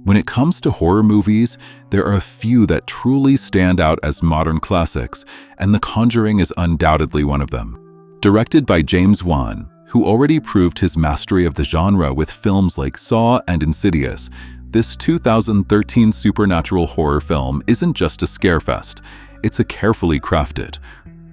When it comes to horror movies, there are a few that truly stand out as modern classics, and The Conjuring is undoubtedly one of them. Directed by James Wan, who already proved his mastery of the genre with films like Saw and Insidious, this 2013 supernatural horror film isn't just a scarefest, it's a carefully crafted,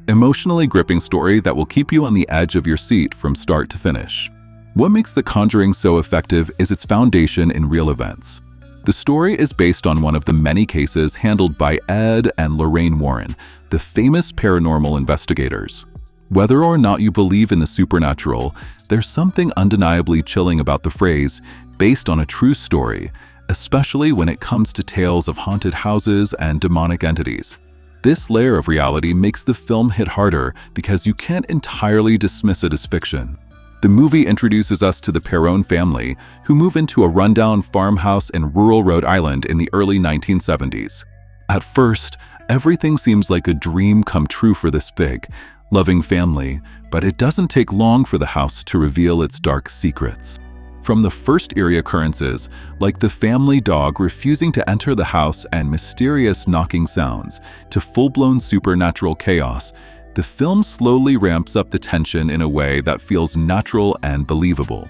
emotionally gripping story that will keep you on the edge of your seat from start to finish. What makes The Conjuring so effective is its foundation in real events. The story is based on one of the many cases handled by Ed and Lorraine Warren, the famous paranormal investigators. Whether or not you believe in the supernatural, there's something undeniably chilling about the phrase, based on a true story, especially when it comes to tales of haunted houses and demonic entities. This layer of reality makes the film hit harder because you can't entirely dismiss it as fiction. The movie introduces us to the Perron family, who move into a rundown farmhouse in rural Rhode Island in the early 1970s. At first, everything seems like a dream come true for this big, loving family, but it doesn't take long for the house to reveal its dark secrets. From the first eerie occurrences, like the family dog refusing to enter the house and mysterious knocking sounds, to full-blown supernatural chaos, the film slowly ramps up the tension in a way that feels natural and believable.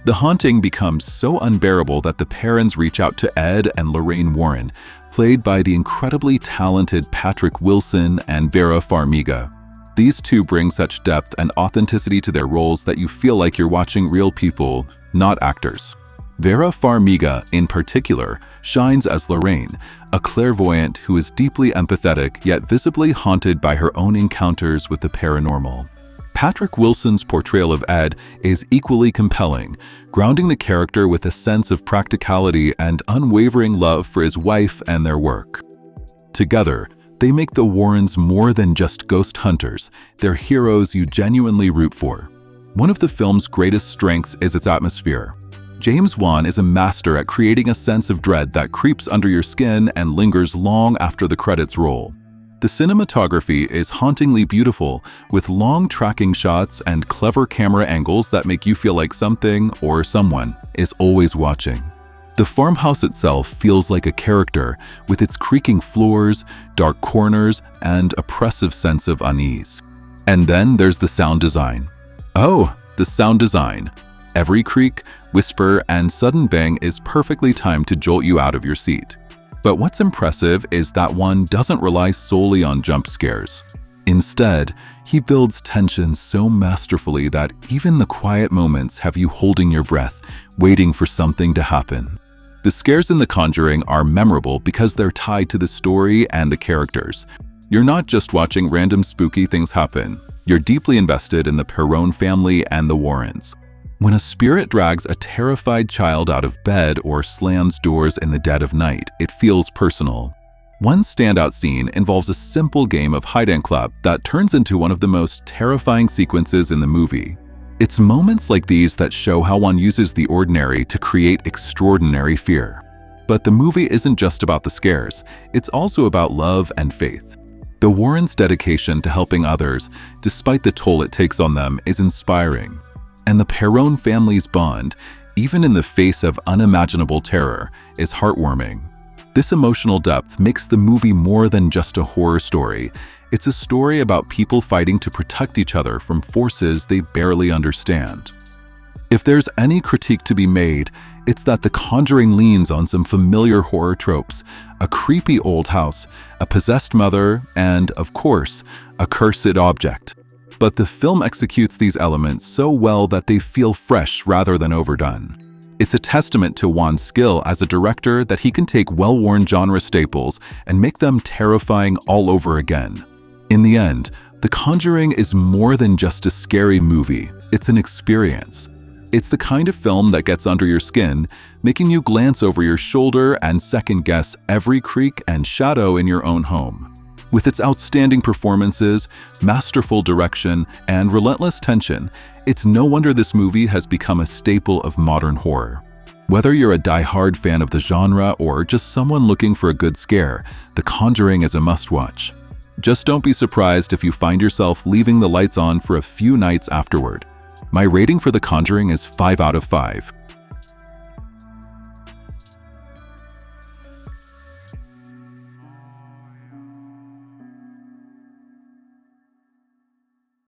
The haunting becomes so unbearable that the parents reach out to Ed and Lorraine Warren, played by the incredibly talented Patrick Wilson and Vera Farmiga. These two bring such depth and authenticity to their roles that you feel like you're watching real people, not actors. Vera Farmiga, in particular, shines as Lorraine, a clairvoyant who is deeply empathetic yet visibly haunted by her own encounters with the paranormal. Patrick Wilson's portrayal of Ed is equally compelling, grounding the character with a sense of practicality and unwavering love for his wife and their work. Together, they make the Warrens more than just ghost hunters, they're heroes you genuinely root for. One of the film's greatest strengths is its atmosphere. James Wan is a master at creating a sense of dread that creeps under your skin and lingers long after the credits roll. The cinematography is hauntingly beautiful, with long tracking shots and clever camera angles that make you feel like something or someone is always watching. The farmhouse itself feels like a character, with its creaking floors, dark corners, and oppressive sense of unease. And then there's the sound design. Oh, the sound design. Every creak, whisper, and sudden bang is perfectly timed to jolt you out of your seat. But what's impressive is that one doesn't rely solely on jump scares. Instead, he builds tension so masterfully that even the quiet moments have you holding your breath, waiting for something to happen. The scares in The Conjuring are memorable because they're tied to the story and the characters. You're not just watching random spooky things happen, you're deeply invested in the Perron family and the Warrens. When a spirit drags a terrified child out of bed or slams doors in the dead of night, it feels personal. One standout scene involves a simple game of hide and clap that turns into one of the most terrifying sequences in the movie. It's moments like these that show how one uses the ordinary to create extraordinary fear. But the movie isn't just about the scares, it's also about love and faith. The Warrens' dedication to helping others, despite the toll it takes on them, is inspiring. And the Perron family's bond, even in the face of unimaginable terror, is heartwarming. This emotional depth makes the movie more than just a horror story. It's a story about people fighting to protect each other from forces they barely understand. If there's any critique to be made, it's that The Conjuring leans on some familiar horror tropes: a creepy old house, a possessed mother, and, of course, a cursed object. But the film executes these elements so well that they feel fresh rather than overdone. It's a testament to Wan's skill as a director that he can take well-worn genre staples and make them terrifying all over again. In the end, The Conjuring is more than just a scary movie, it's an experience. It's the kind of film that gets under your skin, making you glance over your shoulder and second-guess every creak and shadow in your own home. With its outstanding performances, masterful direction, and relentless tension, it's no wonder this movie has become a staple of modern horror. Whether you're a die-hard fan of the genre or just someone looking for a good scare, The Conjuring is a must-watch. Just don't be surprised if you find yourself leaving the lights on for a few nights afterward. My rating for The Conjuring is 5 out of 5.